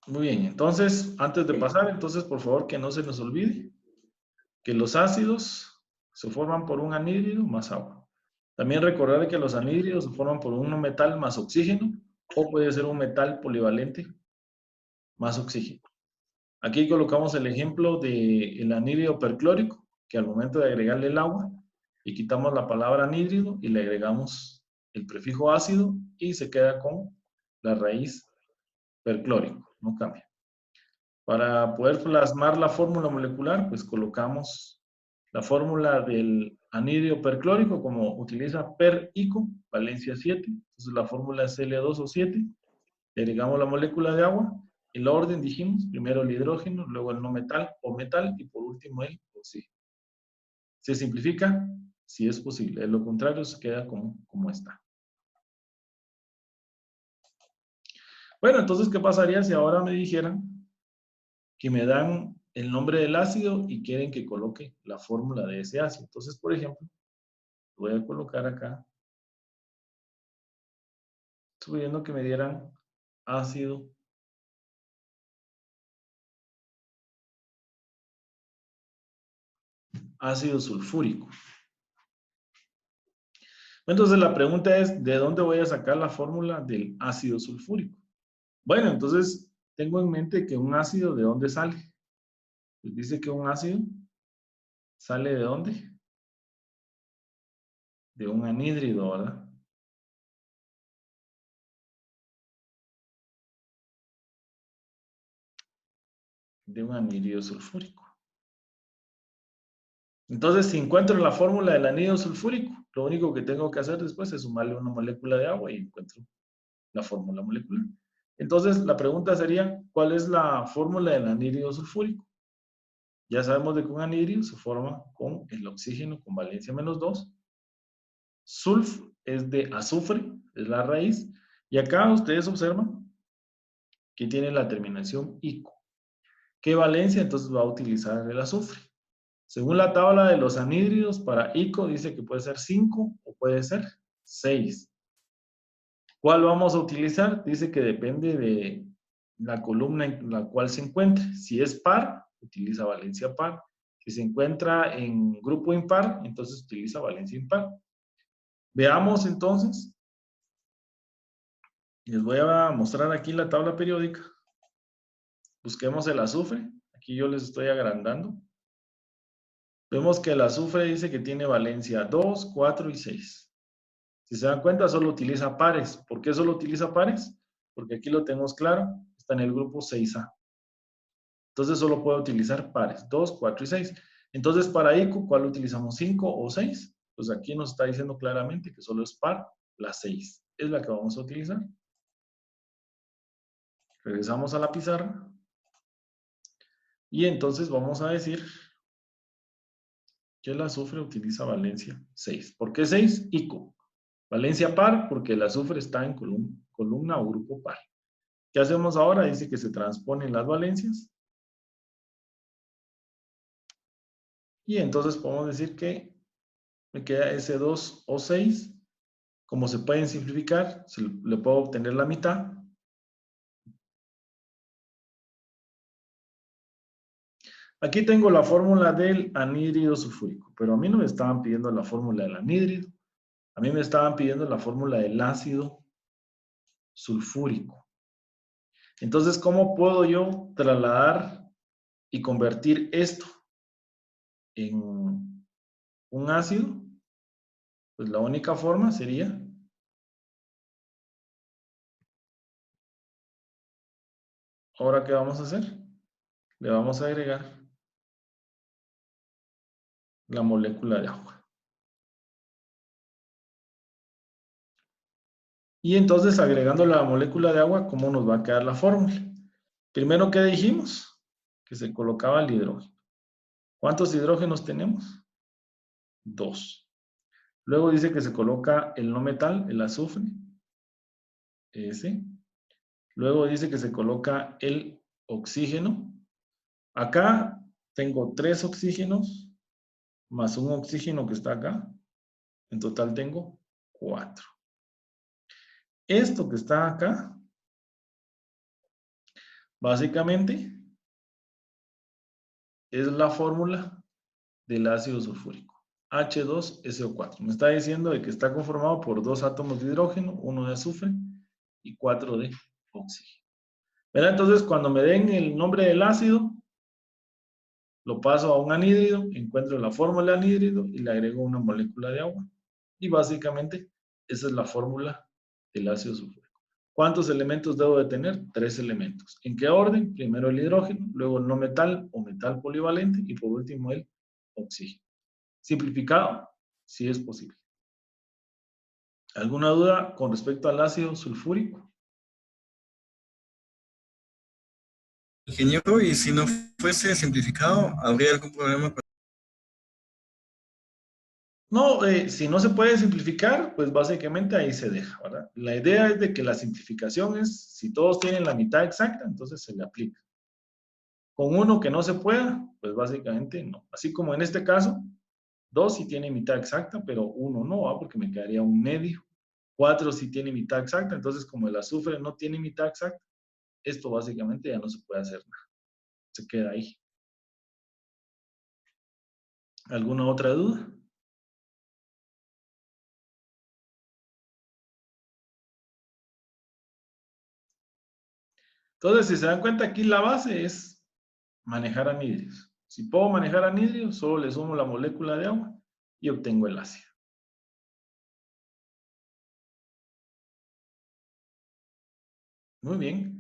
Muy bien, entonces, antes de pasar, entonces, por favor, que no se nos olvide que los ácidos se forman por un anhídrido más agua. También recordar que los anhídridos se forman por un metal más oxígeno, o puede ser un metal polivalente más oxígeno. Aquí colocamos el ejemplo del anhídrido perclórico, que al momento de agregarle el agua, le quitamos la palabra anhídrido y le agregamos el prefijo ácido y se queda con la raíz perclórico, no cambia. Para poder plasmar la fórmula molecular, pues colocamos la fórmula del anhídrido perclórico, como utiliza PER-ICO, valencia 7. Entonces la fórmula es L2O7. Le agregamos la molécula de agua. El orden dijimos, primero el hidrógeno, luego el no metal o metal y por último el oxígeno. ¿Se simplifica? Si es posible. De lo contrario, se queda como está. Bueno, entonces, ¿qué pasaría si ahora me dijeran que me dan el nombre del ácido y quieren que coloque la fórmula de ese ácido? Entonces, por ejemplo, voy a colocar acá, estoy viendo que me dieran ácido sulfúrico. Entonces la pregunta es, ¿de dónde voy a sacar la fórmula del ácido sulfúrico? Bueno, entonces tengo en mente que un ácido, ¿de dónde sale? Pues dice que un ácido sale ¿de dónde? De un anhídrido, ¿verdad? De un anhídrido sulfúrico. Entonces, si encuentro la fórmula del anhídrido sulfúrico, lo único que tengo que hacer después es sumarle una molécula de agua y encuentro la fórmula molecular. Entonces, la pregunta sería, ¿cuál es la fórmula del anhídrido sulfúrico? Ya sabemos de que un anhídrido se forma con el oxígeno con valencia -2. Sulf es de azufre, es la raíz. Y acá ustedes observan que tiene la terminación ico. ¿Qué valencia entonces va a utilizar el azufre? Según la tabla de los anhídridos, para ico dice que puede ser 5 o puede ser 6. ¿Cuál vamos a utilizar? Dice que depende de la columna en la cual se encuentre. Si es par, utiliza valencia par. Si se encuentra en grupo impar, entonces utiliza valencia impar. Veamos entonces. Les voy a mostrar aquí la tabla periódica. Busquemos el azufre. Aquí yo les estoy agrandando. Vemos que el azufre dice que tiene valencia 2, 4 y 6. Si se dan cuenta, solo utiliza pares. ¿Por qué solo utiliza pares? Porque aquí lo tenemos claro. Está en el grupo 6A. Entonces solo puedo utilizar pares, 2, 4 y 6. Entonces para ICO, ¿cuál utilizamos? 5 o 6. Pues aquí nos está diciendo claramente que solo es par, la 6. Es la que vamos a utilizar. Regresamos a la pizarra. Y entonces vamos a decir que el azufre utiliza valencia 6. ¿Por qué 6? ICO. Valencia par porque el azufre está en columna o grupo par. ¿Qué hacemos ahora? Dice que se transponen las valencias. Y entonces podemos decir que me queda S2 o 6. Como se pueden simplificar, le puedo obtener la mitad. Aquí tengo la fórmula del anhídrido sulfúrico, pero a mí no me estaban pidiendo la fórmula del anhídrido. A mí me estaban pidiendo la fórmula del ácido sulfúrico. Entonces, ¿cómo puedo yo trasladar y convertir esto en un ácido? Pues la única forma sería ¿ahora qué vamos a hacer? Le vamos a agregar la molécula de agua. Y entonces, agregando la molécula de agua, ¿cómo nos va a quedar la fórmula? Primero, ¿qué dijimos? Que se colocaba el hidrógeno. ¿Cuántos hidrógenos tenemos? 2. Luego dice que se coloca el no metal, el azufre, ese. Luego dice que se coloca el oxígeno. Acá tengo 3 oxígenos más un oxígeno que está acá. En total tengo 4. Esto que está acá, básicamente, es la fórmula del ácido sulfúrico. H2SO4. Me está diciendo de que está conformado por 2 átomos de hidrógeno, 1 de azufre y 4 de oxígeno. ¿Verdad? Entonces, cuando me den el nombre del ácido, lo paso a un anhídrido, encuentro la fórmula del anhídrido y le agrego una molécula de agua. Y básicamente, esa es la fórmula del ácido sulfúrico. ¿Cuántos elementos debo de tener? 3 elementos. ¿En qué orden? Primero el hidrógeno, luego el no metal o metal polivalente y por último el oxígeno. Simplificado, si es posible. ¿Alguna duda con respecto al ácido sulfúrico? Ingeniero, y si no fuese simplificado, ¿habría algún problema? No, si no se puede simplificar, pues básicamente ahí se deja, ¿verdad? La idea es de que la simplificación es, si todos tienen la mitad exacta, entonces se le aplica. Con uno que no se pueda, pues básicamente no. Así como en este caso, 2 sí tiene mitad exacta, pero 1 no, ¿va? Porque me quedaría un medio. 4 sí tiene mitad exacta, entonces como el azufre no tiene mitad exacta, esto básicamente ya no se puede hacer nada. Se queda ahí. ¿Alguna otra duda? Entonces, si se dan cuenta, aquí la base es manejar anhídridos. Si puedo manejar anhídridos, solo le sumo la molécula de agua y obtengo el ácido. Muy bien.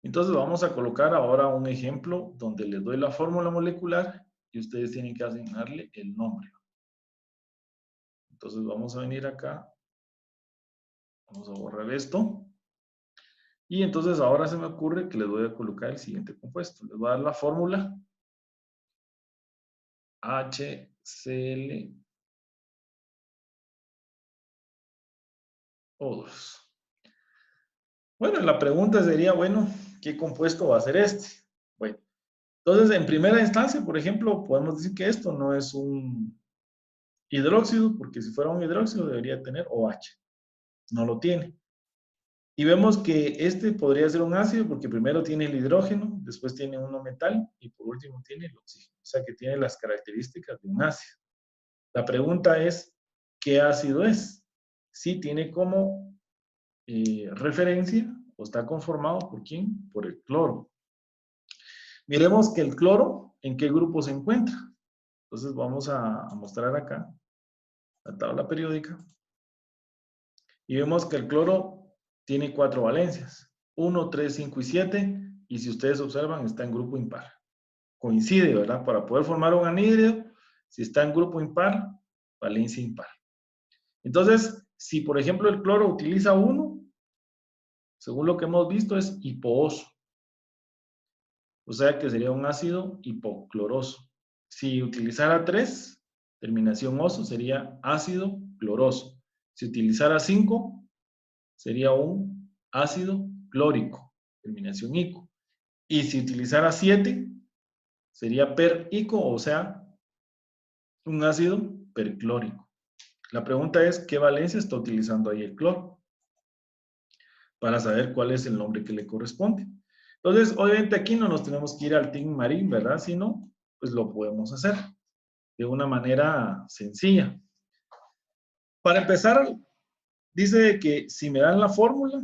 Entonces vamos a colocar ahora un ejemplo donde les doy la fórmula molecular y ustedes tienen que asignarle el nombre. Entonces vamos a venir acá. Vamos a borrar esto. Y entonces ahora se me ocurre que les voy a colocar el siguiente compuesto. Les voy a dar la fórmula HClO2. Bueno, la pregunta sería, bueno, ¿qué compuesto va a ser este? Bueno, entonces en primera instancia, por ejemplo, podemos decir que esto no es un hidróxido, porque si fuera un hidróxido debería tener OH. No lo tiene. Y vemos que este podría ser un ácido porque primero tiene el hidrógeno, después tiene uno metal y por último tiene el oxígeno. O sea que tiene las características de un ácido. La pregunta es, ¿qué ácido es? Sí tiene como referencia o está conformado por quién? Por el cloro. Miremos que el cloro, ¿en qué grupo se encuentra? Entonces vamos a mostrar acá la tabla periódica y vemos que el cloro tiene 4 valencias, 1, 3, 5 y 7, y si ustedes observan está en grupo impar. Coincide, ¿verdad? Para poder formar un anhídrido, si está en grupo impar, valencia impar. Entonces, si por ejemplo el cloro utiliza 1, según lo que hemos visto es hipooso. O sea que sería un ácido hipocloroso. Si utilizara 3, terminación oso, sería ácido cloroso. Si utilizara 5, sería un ácido clórico, terminación ico. Y si utilizara 7, sería perico, o sea, un ácido perclórico. La pregunta es, ¿qué valencia está utilizando ahí el cloro? Para saber cuál es el nombre que le corresponde. Entonces, obviamente aquí no nos tenemos que ir al Team Marín, ¿verdad? Si no, pues lo podemos hacer de una manera sencilla. Para empezar, dice que si me dan la fórmula,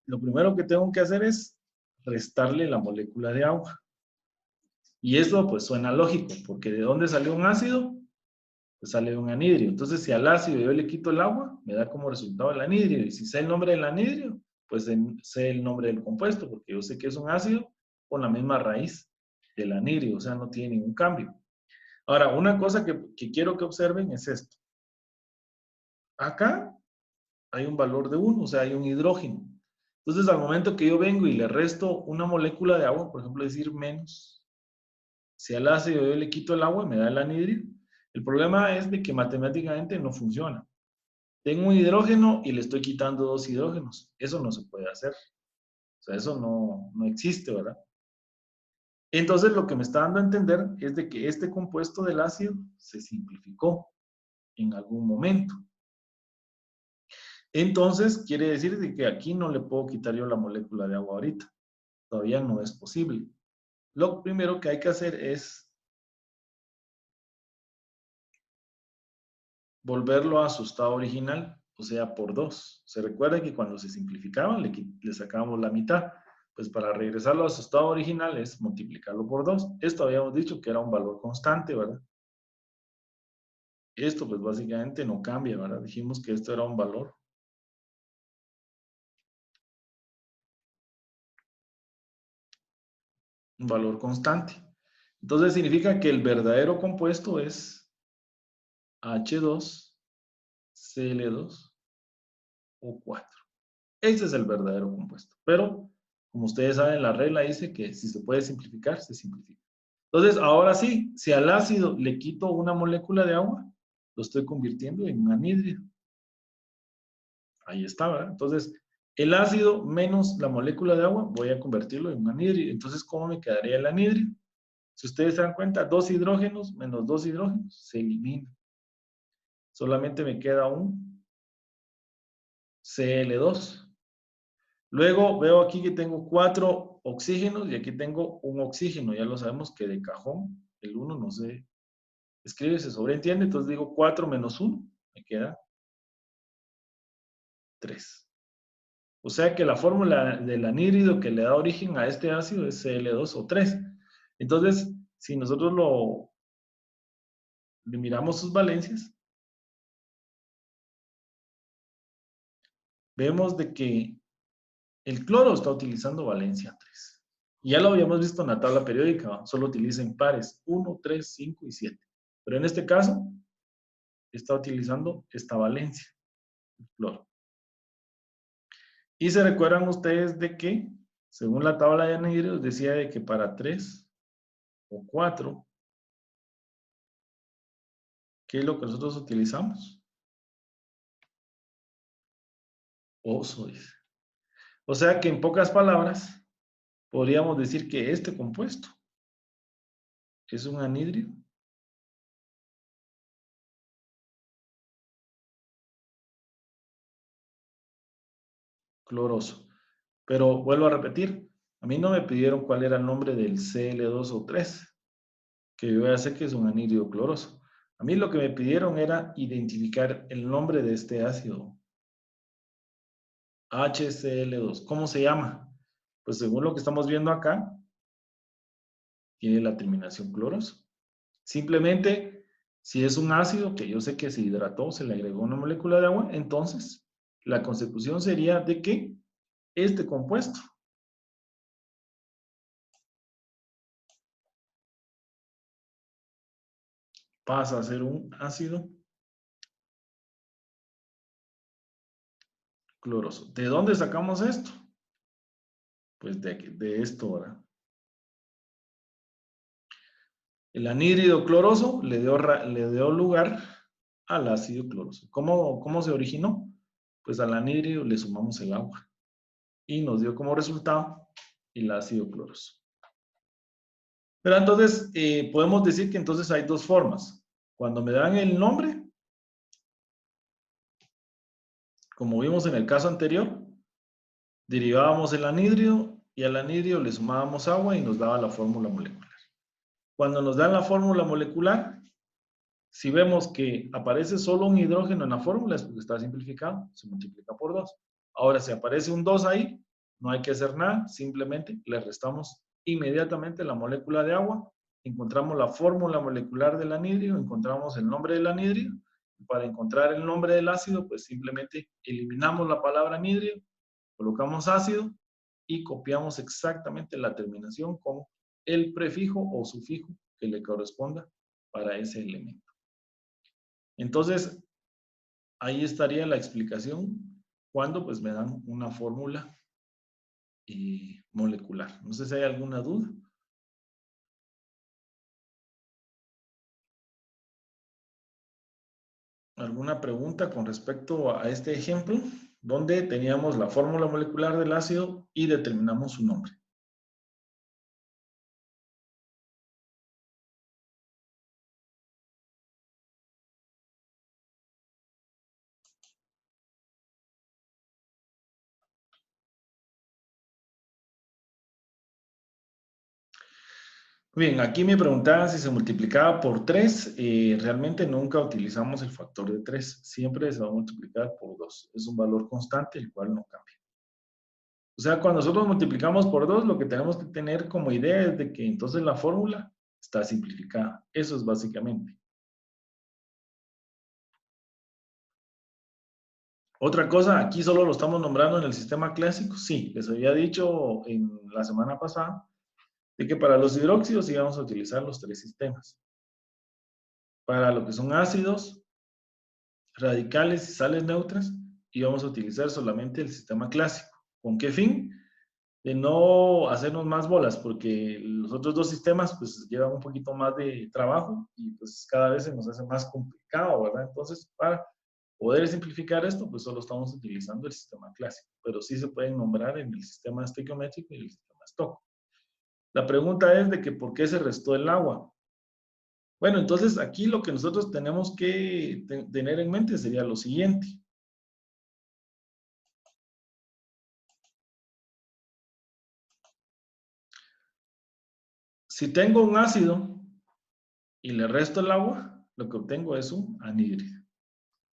lo primero que tengo que hacer es restarle la molécula de agua. Y eso pues suena lógico, porque ¿de dónde salió un ácido? Pues sale de un anhídrido. Entonces, si al ácido yo le quito el agua, me da como resultado el anhídrido. Y si sé el nombre del anhídrido, pues sé el nombre del compuesto, porque yo sé que es un ácido con la misma raíz del anhídrido, o sea, no tiene ningún cambio. Ahora, una cosa que quiero que observen es esto. Acá hay un valor de 1, o sea, hay un hidrógeno. Entonces, al momento que yo vengo y le resto una molécula de agua, por ejemplo, decir menos, si al ácido yo le quito el agua, me da el anhídrido. El problema es de que matemáticamente no funciona. Tengo un hidrógeno y le estoy quitando 2 hidrógenos. Eso no se puede hacer. O sea, eso no existe, ¿verdad? Entonces, lo que me está dando a entender es de que este compuesto del ácido se simplificó en algún momento. Entonces, quiere decir de que aquí no le puedo quitar yo la molécula de agua ahorita. Todavía no es posible. Lo primero que hay que hacer es volverlo a su estado original, o sea, por 2. Se recuerda que cuando se simplificaba le sacábamos la mitad. Pues para regresarlo a su estado original es multiplicarlo por 2. Esto habíamos dicho que era un valor constante, ¿verdad? Esto pues básicamente no cambia, ¿verdad? Dijimos que esto era un valor constante. Entonces significa que el verdadero compuesto es H2, Cl2 o 4. Ese es el verdadero compuesto. Pero, como ustedes saben, la regla dice que si se puede simplificar, se simplifica. Entonces, ahora sí, si al ácido le quito una molécula de agua, lo estoy convirtiendo en un anhídrido. Ahí está, ¿verdad? Entonces, el ácido menos la molécula de agua, voy a convertirlo en un anhídrido. Entonces, ¿cómo me quedaría el anhídrido? Si ustedes se dan cuenta, 2 hidrógenos menos 2 hidrógenos se eliminan. Solamente me queda un Cl2. Luego veo aquí que tengo 4 oxígenos y aquí tengo un oxígeno. Ya lo sabemos que de cajón el 1 no se escribe, se sobreentiende. Entonces digo 4 menos 1, me queda 3. O sea que la fórmula del anhídrido que le da origen a este ácido es Cl2 o 3. Entonces, si nosotros le miramos sus valencias, vemos de que el cloro está utilizando valencia 3. Ya lo habíamos visto en la tabla periódica, solo utiliza en pares 1, 3, 5 y 7. Pero en este caso, está utilizando esta valencia, el cloro. Y se recuerdan ustedes de que, según la tabla de anhídridos, decía de que para 3 o 4, ¿qué es lo que nosotros utilizamos? Oso, dice. O sea que en pocas palabras, podríamos decir que este compuesto es un anhídrido cloroso. Pero vuelvo a repetir, a mí no me pidieron cuál era el nombre del Cl2 o 3, que yo ya sé que es un anhídrido cloroso. A mí lo que me pidieron era identificar el nombre de este ácido, HCl2. ¿Cómo se llama? Pues según lo que estamos viendo acá, tiene la terminación cloroso. Simplemente, si es un ácido que yo sé que se hidrató, se le agregó una molécula de agua, entonces la consecución sería de que este compuesto pasa a ser un ácido cloroso. ¿De dónde sacamos esto? Pues de esto, ¿verdad? El anhídrido cloroso le dio lugar al ácido cloroso. ¿Cómo se originó? Pues al anhídrido le sumamos el agua y nos dio como resultado el ácido cloroso. Pero entonces, podemos decir que entonces hay dos formas. Cuando me dan el nombre, como vimos en el caso anterior, derivábamos el anhídrido y al anhídrido le sumábamos agua y nos daba la fórmula molecular. Cuando nos dan la fórmula molecular, si vemos que aparece solo un hidrógeno en la fórmula, es porque está simplificado, se multiplica por 2. Ahora, si aparece un 2 ahí, no hay que hacer nada, simplemente le restamos inmediatamente la molécula de agua, encontramos la fórmula molecular del anhídrido, encontramos el nombre del anhídrido, y para encontrar el nombre del ácido, pues simplemente eliminamos la palabra anhídrido, colocamos ácido y copiamos exactamente la terminación con el prefijo o sufijo que le corresponda para ese elemento. Entonces, ahí estaría la explicación cuando pues me dan una fórmula molecular. No sé si hay alguna duda. ¿Alguna pregunta con respecto a este ejemplo? Donde teníamos la fórmula molecular del ácido y determinamos su nombre. Bien, aquí me preguntaban si se multiplicaba por 3. Realmente nunca utilizamos el factor de 3. Siempre se va a multiplicar por 2. Es un valor constante, el cual no cambia. O sea, cuando nosotros multiplicamos por 2, lo que tenemos que tener como idea es de que entonces la fórmula está simplificada. Eso es básicamente. Otra cosa, aquí solo lo estamos nombrando en el sistema clásico. Sí, les había dicho en la semana pasada de que para los hidróxidos íbamos a utilizar los 3 sistemas. Para lo que son ácidos, radicales y sales neutras, íbamos a utilizar solamente el sistema clásico. ¿Con qué fin? De no hacernos más bolas, porque los otros dos sistemas pues llevan un poquito más de trabajo y pues cada vez se nos hace más complicado, ¿verdad? Entonces, para poder simplificar esto, pues solo estamos utilizando el sistema clásico, pero sí se pueden nombrar en el sistema estequiométrico y el sistema Stokes. La pregunta es de que ¿por qué se restó el agua? Bueno, entonces aquí lo que nosotros tenemos que tener en mente sería lo siguiente. Si tengo un ácido y le resto el agua, lo que obtengo es un anhídrido.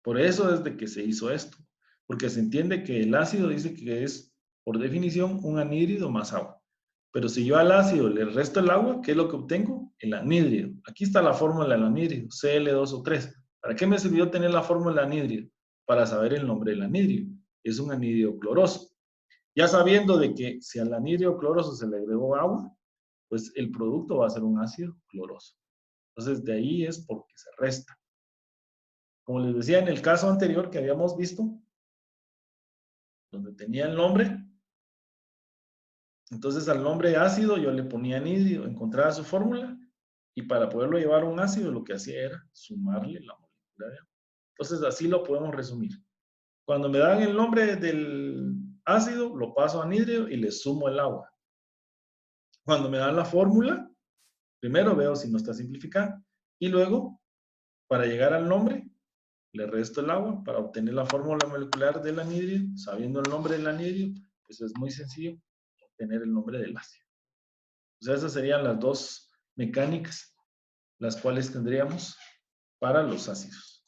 Por eso es de que se hizo esto, porque se entiende que el ácido dice que es, por definición, un anhídrido más agua. Pero si yo al ácido le resto el agua, ¿qué es lo que obtengo? El anhídrido. Aquí está la fórmula del anhídrido, Cl2O3. ¿Para qué me sirvió tener la fórmula del anhídrido? Para saber el nombre del anhídrido. Es un anhídrido cloroso. Ya sabiendo de que si al anhídrido cloroso se le agregó agua, pues el producto va a ser un ácido cloroso. Entonces, de ahí es porque se resta. Como les decía en el caso anterior que habíamos visto, donde tenía el nombre, entonces al nombre ácido yo le ponía anhídrido, encontraba su fórmula, y para poderlo llevar a un ácido lo que hacía era sumarle la molécula de agua. Entonces así lo podemos resumir. Cuando me dan el nombre del ácido, lo paso a anhídrido y le sumo el agua. Cuando me dan la fórmula, primero veo si no está simplificada, y luego, para llegar al nombre, le resto el agua para obtener la fórmula molecular del anhídrido. Sabiendo el nombre del anhídrido, pues es muy sencillo obtener el nombre del ácido. O sea, esas serían las dos mecánicas, las cuales tendríamos para los ácidos.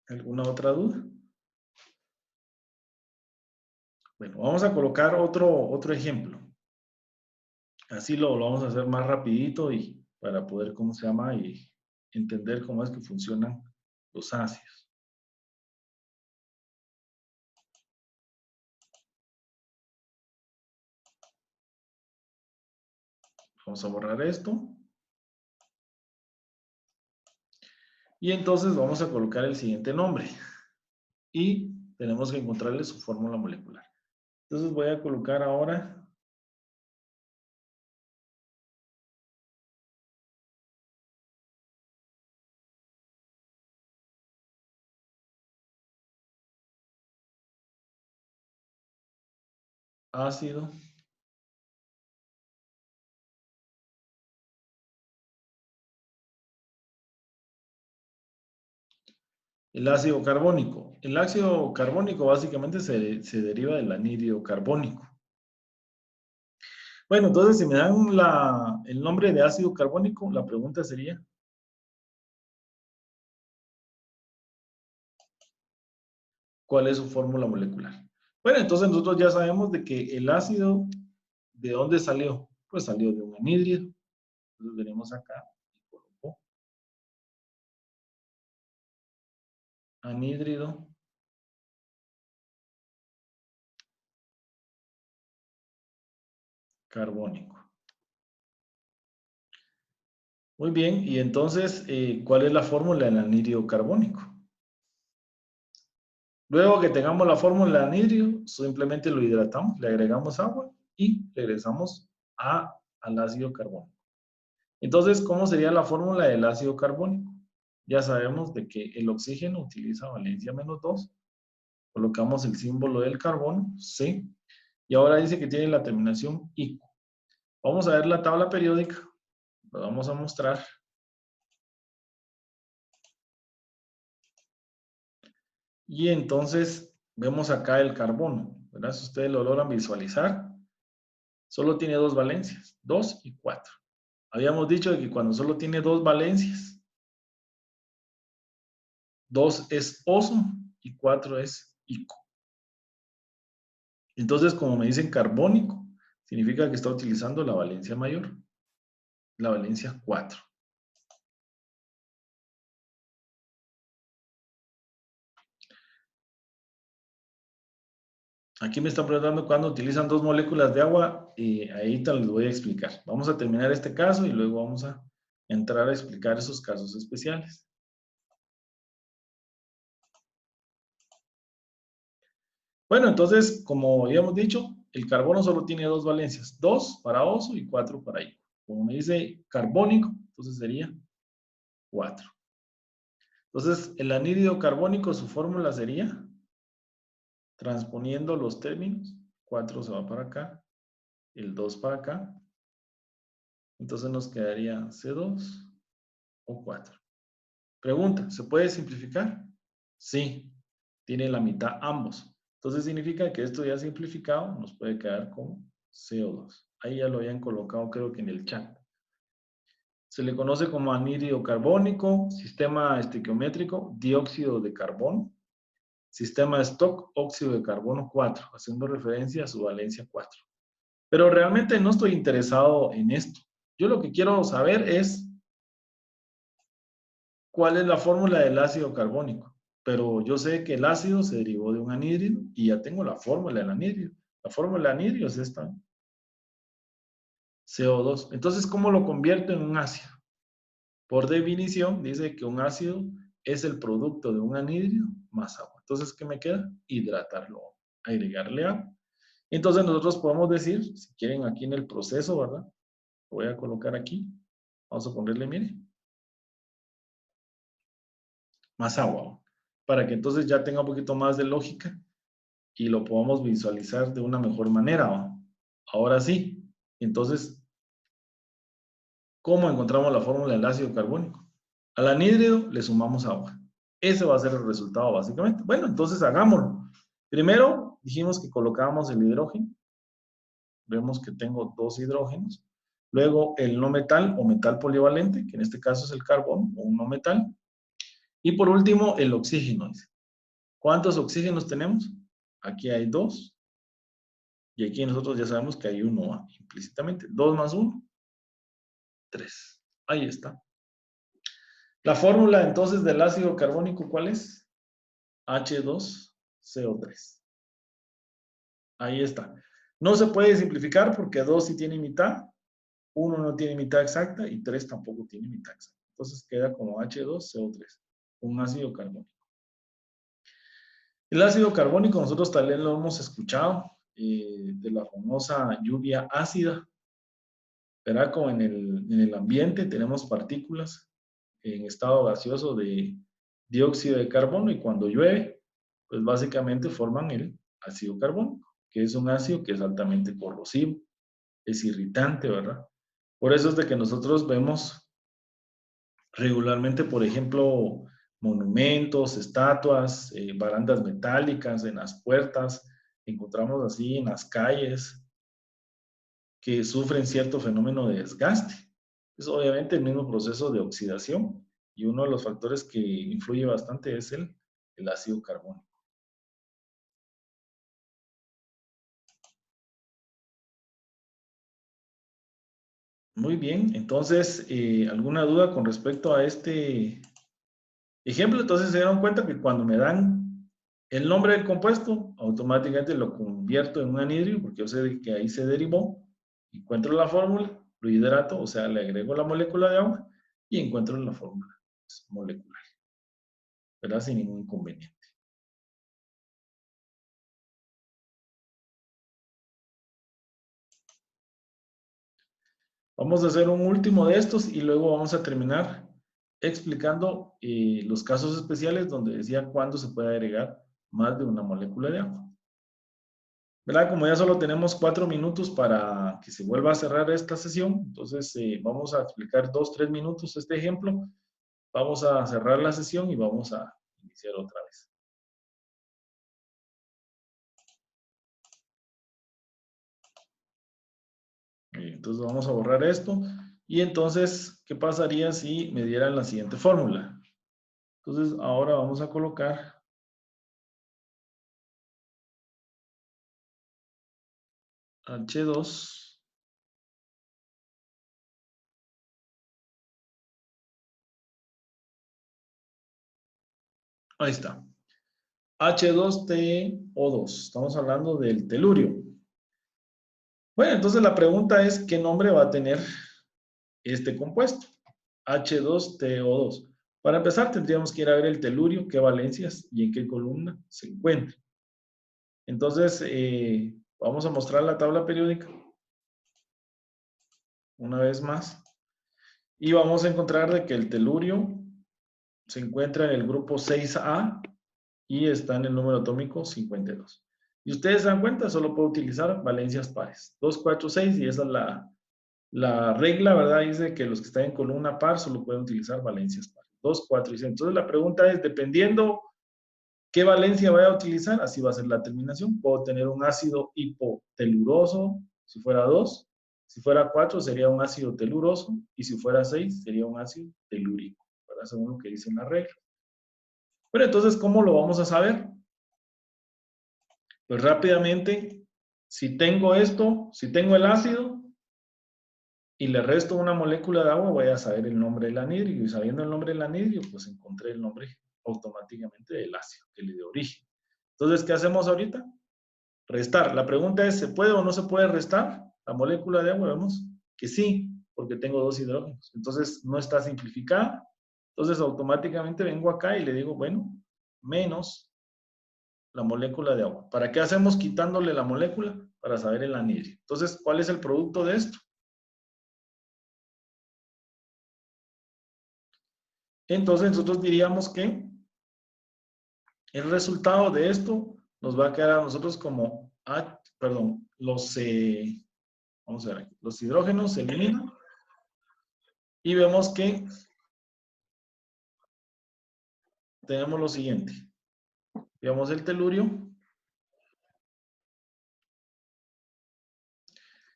¿Alguna otra duda? Bueno, vamos a colocar otro ejemplo. Así lo vamos a hacer más rapidito y para poder, ¿cómo se llama? Y entender cómo es que funcionan los ácidos. Vamos a borrar esto. Y entonces vamos a colocar el siguiente nombre. Y tenemos que encontrarle su fórmula molecular. Entonces voy a colocar ahora ácido el ácido carbónico. El ácido carbónico básicamente se deriva del anhídrido carbónico. Bueno, entonces si me dan el nombre de ácido carbónico, la pregunta sería, ¿cuál es su fórmula molecular? Bueno, entonces nosotros ya sabemos de que el ácido, ¿de dónde salió? Pues salió de un anhídrido. Entonces venimos acá y coloco anhídrido carbónico. Muy bien, y entonces, ¿cuál es la fórmula del anhídrido carbónico? Luego que tengamos la fórmula de anhídrido, simplemente lo hidratamos, le agregamos agua y regresamos al ácido carbónico. Entonces, ¿cómo sería la fórmula del ácido carbónico? Ya sabemos de que el oxígeno utiliza valencia -2. Colocamos el símbolo del carbono, C. Y ahora dice que tiene la terminación ICO. Vamos a ver la tabla periódica. Lo vamos a mostrar. Y entonces vemos acá el carbono, ¿verdad? Si ustedes lo logran visualizar, solo tiene dos valencias, 2 y 4. Habíamos dicho que cuando solo tiene dos valencias, 2 es oso y 4 es ico. Entonces, como me dicen carbónico, significa que está utilizando la valencia mayor, la valencia 4. Aquí me están preguntando cuándo utilizan dos moléculas de agua y ahí te les voy a explicar. Vamos a terminar este caso y luego vamos a entrar a explicar esos casos especiales. Bueno, entonces, como habíamos dicho, el carbono solo tiene dos valencias, 2 para oso y 4 para ico. Como me dice carbónico, entonces sería 4. Entonces, el anhídrido carbónico, su fórmula sería, transponiendo los términos, 4 se va para acá, el 2 para acá. Entonces nos quedaría C2 o 4. Pregunta, ¿se puede simplificar? Sí, tiene la mitad ambos. Entonces significa que esto ya simplificado nos puede quedar como CO2. Ahí ya lo habían colocado creo que en el chat. Se le conoce como anhídrido carbónico, sistema estequiométrico, dióxido de carbono, sistema Stock, óxido de carbono 4, haciendo referencia a su valencia 4. Pero realmente no estoy interesado en esto. Yo lo que quiero saber es cuál es la fórmula del ácido carbónico. Pero yo sé que el ácido se derivó de un anhídrido y ya tengo la fórmula del anhídrido. La fórmula del anhídrido es esta, CO2. Entonces, ¿cómo lo convierto en un ácido? Por definición, dice que un ácido es el producto de un anhídrido más agua. Entonces, ¿qué me queda? Hidratarlo, agregarle agua. Entonces, nosotros podemos decir, si quieren aquí en el proceso, ¿verdad? Lo voy a colocar aquí. Vamos a ponerle, mire, más agua, para que entonces ya tenga un poquito más de lógica y lo podamos visualizar de una mejor manera, ¿va? Ahora sí, entonces, ¿cómo encontramos la fórmula del ácido carbónico? Al anhídrido le sumamos agua. Ese va a ser el resultado, básicamente. Bueno, entonces hagámoslo. Primero, dijimos que colocábamos el hidrógeno. Vemos que tengo dos hidrógenos. Luego, el no metal o metal polivalente, que en este caso es el carbono o un no metal. Y por último, el oxígeno. ¿Cuántos oxígenos tenemos? Aquí hay 2. Y aquí nosotros ya sabemos que hay 1 implícitamente. 2 más 1, 3. Ahí está. La fórmula entonces del ácido carbónico, ¿cuál es? H2CO3. Ahí está. No se puede simplificar porque 2 sí tiene mitad, 1 no tiene mitad exacta y 3 tampoco tiene mitad exacta. Entonces queda como H2CO3, un ácido carbónico. El ácido carbónico nosotros también lo hemos escuchado, de la famosa lluvia ácida. ¿Verdad? Como en el ambiente tenemos partículas en estado gaseoso de dióxido de carbono y cuando llueve, pues básicamente forman el ácido carbónico, que es un ácido que es altamente corrosivo, es irritante, ¿verdad? Por eso es de que nosotros vemos regularmente, por ejemplo, monumentos, estatuas, barandas metálicas en las puertas, encontramos así en las calles, que sufren cierto fenómeno de desgaste. Es obviamente el mismo proceso de oxidación y uno de los factores que influye bastante es el ácido carbónico. Muy bien, entonces, ¿alguna duda con respecto a este ejemplo? Entonces se dieron cuenta que cuando me dan el nombre del compuesto, automáticamente lo convierto en un anhídrido, porque yo sé que ahí se derivó, encuentro la fórmula, lo hidrato, o sea, le agrego la molécula de agua y encuentro la fórmula molecular, ¿verdad? Sin ningún inconveniente. Vamos a hacer un último de estos y luego vamos a terminar explicando los casos especiales donde decía cuándo se puede agregar más de una molécula de agua. ¿Verdad? Como ya solo tenemos 4 minutos para que se vuelva a cerrar esta sesión, entonces vamos a explicar 2-3 minutos este ejemplo. Vamos a cerrar la sesión y vamos a iniciar otra vez. Entonces vamos a borrar esto. Y entonces, ¿qué pasaría si me dieran la siguiente fórmula? Entonces, ahora vamos a colocar H2. Ahí está. H2TO2. Estamos hablando del telurio. Bueno, entonces la pregunta es, ¿qué nombre va a tener este compuesto? H2TO2. Para empezar, tendríamos que ir a ver el telurio, qué valencias y en qué columna se encuentra. Entonces, vamos a mostrar la tabla periódica una vez más. Y vamos a encontrar de que el telurio se encuentra en el grupo 6A y está en el número atómico 52. Y ustedes se dan cuenta, solo puedo utilizar valencias pares. 2, 4, 6 y esa es la regla, ¿verdad? Dice que los que están en columna par solo pueden utilizar valencias pares. 2, 4 y 6. Entonces la pregunta es, dependiendo qué valencia vaya a utilizar, así va a ser la terminación. Puedo tener un ácido hipoteluroso, si fuera 2. Si fuera 4 sería un ácido teluroso y si fuera 6 sería un ácido telúrico, ¿verdad? Según lo que dice la regla. Pero entonces, ¿cómo lo vamos a saber? Pues rápidamente, si tengo esto, si tengo el ácido y le resto una molécula de agua, voy a saber el nombre del anhídrido. Y sabiendo el nombre del anhídrido, pues encontré el nombre automáticamente del ácido que le dio origen. Entonces, ¿qué hacemos ahorita? Restar. La pregunta es, ¿se puede o no se puede restar la molécula de agua? Vemos que sí, porque tengo 2 hidrógenos. Entonces, no está simplificada. Entonces, automáticamente vengo acá y le digo, bueno, menos la molécula de agua. ¿Para qué hacemos quitándole la molécula? Para saber el anhídrido. Entonces, ¿cuál es el producto de esto? Entonces, nosotros diríamos que el resultado de esto nos va a quedar a nosotros como, vamos a ver aquí, los hidrógenos se eliminan y vemos que tenemos lo siguiente. Veamos el telurio.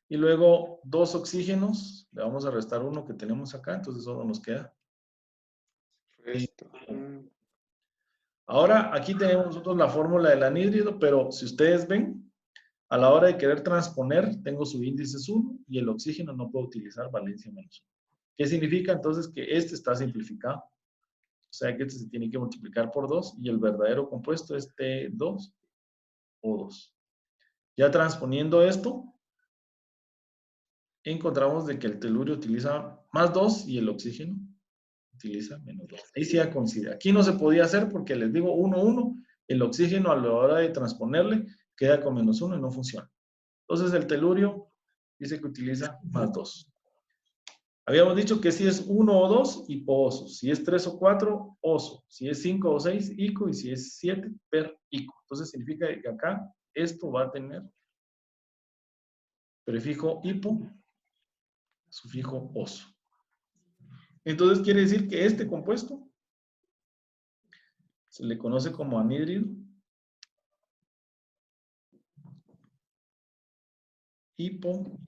Y luego 2 oxígenos. Le vamos a restar uno que tenemos acá, entonces solo nos queda. Ahora, aquí tenemos nosotros la fórmula del anhídrido, pero si ustedes ven, a la hora de querer transponer, tengo su índice es 1 y el oxígeno no puedo utilizar valencia menos 1. ¿Qué significa entonces? Que este está simplificado. O sea que este se tiene que multiplicar por 2 y el verdadero compuesto es T2O2. Ya transponiendo esto, encontramos de que el telurio utiliza más 2 y el oxígeno utiliza menos 2. Ahí sí ya coincide. Aquí no se podía hacer porque les digo 1, 1. El oxígeno a la hora de transponerle queda con menos 1 y no funciona. Entonces el telurio dice que utiliza más 2. Habíamos dicho que si es 1 o 2, hiposo. Si es 3 o 4, oso. Si es 5 o 6, ico. Y si es 7, per ico. Entonces significa que acá esto va a tener prefijo hipo, sufijo oso. Entonces quiere decir que este compuesto se le conoce como anhídrido hipo